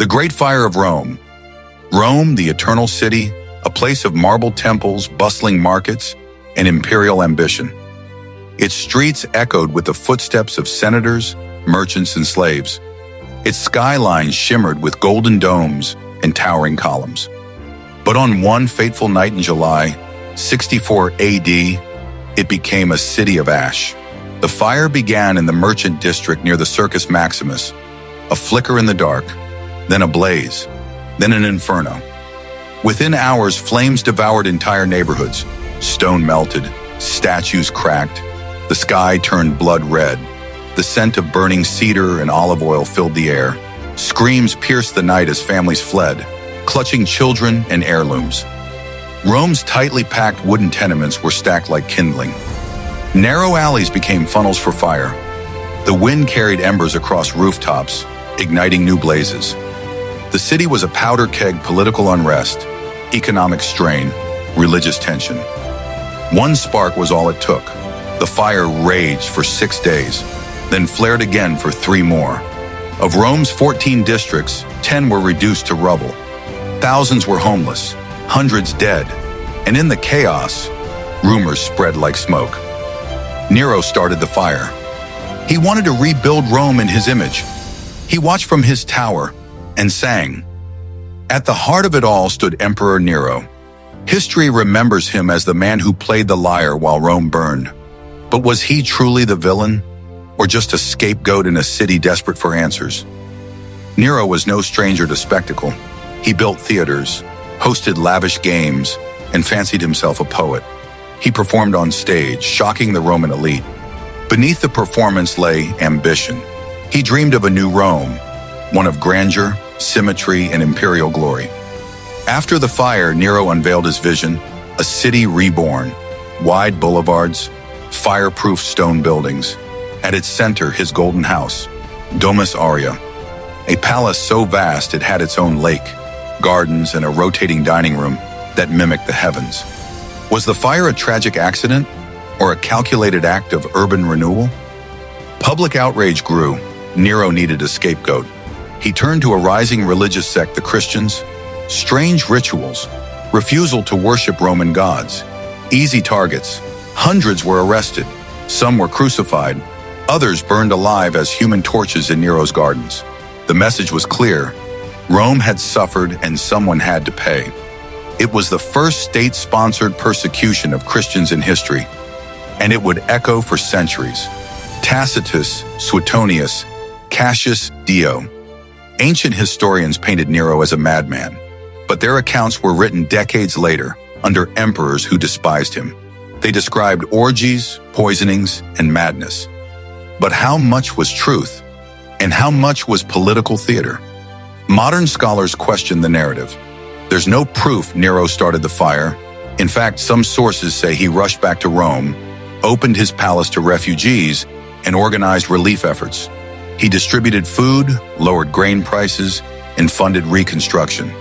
The Great Fire of Rome. Rome, the eternal city, a place of marble temples, bustling markets, and imperial ambition. Its streets echoed with the footsteps of senators, merchants, and slaves. Its skyline shimmered with golden domes and towering columns. But on one fateful night in July, 64 AD, it became a city of ash. The fire began in the merchant district near the Circus Maximus, a flicker in the dark, then a blaze, then an inferno. Within hours, flames devoured entire neighborhoods. Stone melted, statues cracked, the sky turned blood red. The scent of burning cedar and olive oil filled the air. Screams pierced the night as families fled, clutching children and heirlooms. Rome's tightly packed wooden tenements were stacked like kindling. Narrow alleys became funnels for fire. The wind carried embers across rooftops, igniting new blazes. The city was a powder keg: political unrest, economic strain, religious tension. One spark was all it took. The fire raged for 6 days, then flared again for 3 more. Of Rome's 14 districts, 10 were reduced to rubble. Thousands were homeless, hundreds dead, and in the chaos, rumors spread like smoke. Nero started the fire. He wanted to rebuild Rome in his image. He watched from his tower and sang. At the heart of it all stood Emperor Nero. History remembers him as the man who played the lyre while Rome burned. But was he truly the villain, or just a scapegoat in a city desperate for answers? Nero was no stranger to spectacle. He built theaters, hosted lavish games, and fancied himself a poet. He performed on stage, shocking the Roman elite. Beneath the performance lay ambition. He dreamed of a new Rome, one of grandeur, symmetry, and imperial glory. After the fire, Nero unveiled his vision: a city reborn, wide boulevards, fireproof stone buildings. At its center, his golden house, Domus Aurea, a palace so vast it had its own lake, gardens, and a rotating dining room that mimicked the heavens. Was the fire a tragic accident, or a calculated act of urban renewal? Public outrage grew. Nero needed a scapegoat. He turned to a rising religious sect, the Christians. Strange rituals, refusal to worship Roman gods, easy targets. Hundreds were arrested. Some were crucified. Others burned alive as human torches in Nero's gardens. The message was clear: Rome had suffered and someone had to pay. It was the first state-sponsored persecution of Christians in history, and it would echo for centuries. Tacitus, Suetonius, Cassius Dio. Ancient historians painted Nero as a madman, but their accounts were written decades later under emperors who despised him. They described orgies, poisonings, and madness. But how much was truth, and how much was political theater? Modern scholars question the narrative. There's no proof Nero started the fire. In fact, some sources say he rushed back to Rome, opened his palace to refugees, and organized relief efforts. He distributed food, lowered grain prices, and funded reconstruction.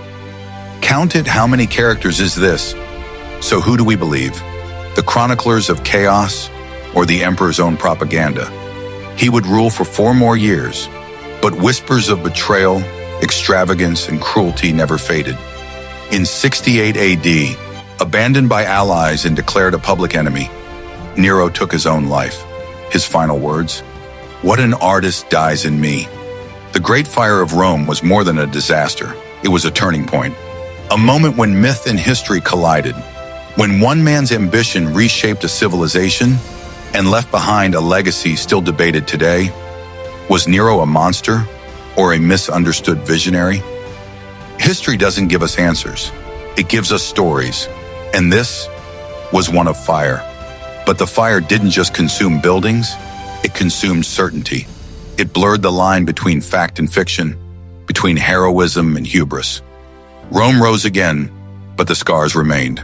Counted how many characters is this? So who do we believe? The chroniclers of chaos, or the emperor's own propaganda? He would rule for 4 more years, but whispers of betrayal, extravagance, and cruelty never faded. In 68 AD, abandoned by allies and declared a public enemy, Nero took his own life. His final words: "What an artist dies in me." The Great Fire of Rome was more than a disaster. It was a turning point. A moment when myth and history collided. When one man's ambition reshaped a civilization and left behind a legacy still debated today. Was Nero a monster or a misunderstood visionary? History doesn't give us answers. It gives us stories. And this was one of fire. But the fire didn't just consume buildings, it consumed certainty. It blurred the line between fact and fiction, between heroism and hubris. Rome rose again, but the scars remained.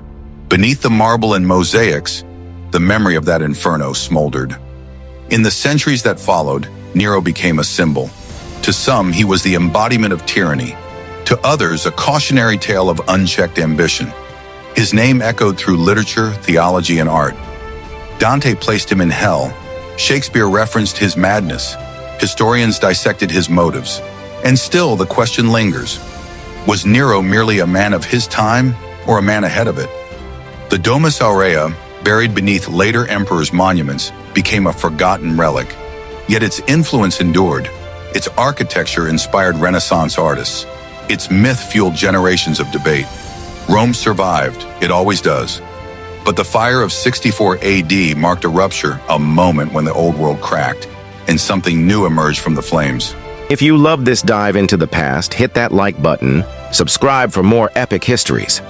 Beneath the marble and mosaics, the memory of that inferno smoldered. In the centuries that followed, Nero became a symbol. To some, he was the embodiment of tyranny. To others, a cautionary tale of unchecked ambition. His name echoed through literature, theology, and art. Dante placed him in hell. Shakespeare referenced his madness. Historians dissected his motives. And still, the question lingers. Was Nero merely a man of his time or a man ahead of it? The Domus Aurea, buried beneath later emperors' monuments, became a forgotten relic. Yet its influence endured. Its architecture inspired Renaissance artists. Its myth fueled generations of debate. Rome survived, it always does. But the fire of 64 AD marked a rupture, a moment when the old world cracked, and something new emerged from the flames. If you love this dive into the past, hit that like button, subscribe for more epic histories.